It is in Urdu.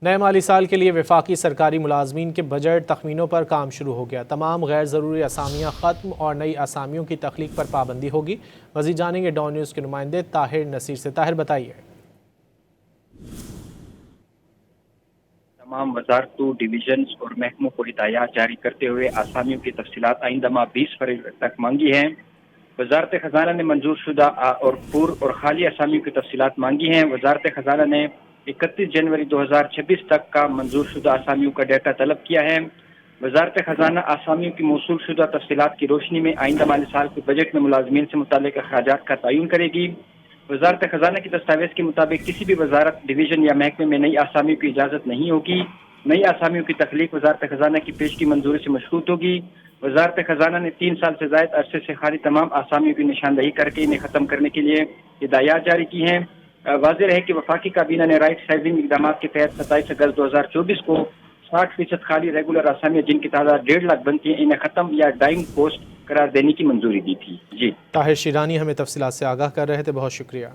نئے مالی سال کے لیے وفاقی سرکاری ملازمین کے بجٹ تخمینوں پر کام شروع ہو گیا۔ تمام غیر ضروری اسامیاں ختم اور نئی اسامیوں کی تخلیق پر پابندی ہوگی۔ مزید جانیں گے ڈان نیوز کے نمائندے طاہر نصیر سے۔ طاہر بتائیے۔ تمام وزارتوں، ڈویژنز اور محکموں کو ہدایات جاری کرتے ہوئے اسامیوں کی تفصیلات آئندہ ماہ 20 فروری تک مانگی ہیں۔ وزارت خزانہ نے منظور شدہ اور پور اور خالی اسامیوں کی تفصیلات مانگی ہیں۔ وزارت خزانہ نے 31 جنوری 2026 تک کا منظور شدہ اسامیوں کا ڈیٹا طلب کیا ہے۔ وزارت خزانہ اسامیوں کی موصول شدہ تفصیلات کی روشنی میں آئندہ مالی سال کے بجٹ میں ملازمین سے متعلق اخراجات کا تعین کرے گی۔ وزارت خزانہ کی دستاویز کے مطابق کسی بھی وزارت، ڈویژن یا محکمے میں نئی اسامیوں کی اجازت نہیں ہوگی۔ نئی اسامیوں کی تخلیق وزارت خزانہ کی پیش کی منظوری سے مشروط ہوگی۔ وزارت خزانہ نے 3 سال سے زائد عرصے سے خالی تمام اسامیوں کی نشاندہی کر کے انہیں ختم کرنے کے لیے ہدایات جاری کی ہیں۔ واضح رہے کہ وفاقی کابینہ نے رائٹ سائزنگ اقدامات کے تحت 27 اگست 2024 کو 60% خالی ریگولر اسامیاں جن کی تعداد 1.5 لاکھ بنتی ہیں انہیں ختم یا ڈائنگ پوسٹ قرار دینے کی منظوری دی تھی۔ طاہر شیرانی ہمیں تفصیلات سے آگاہ کر رہے تھے، بہت شکریہ۔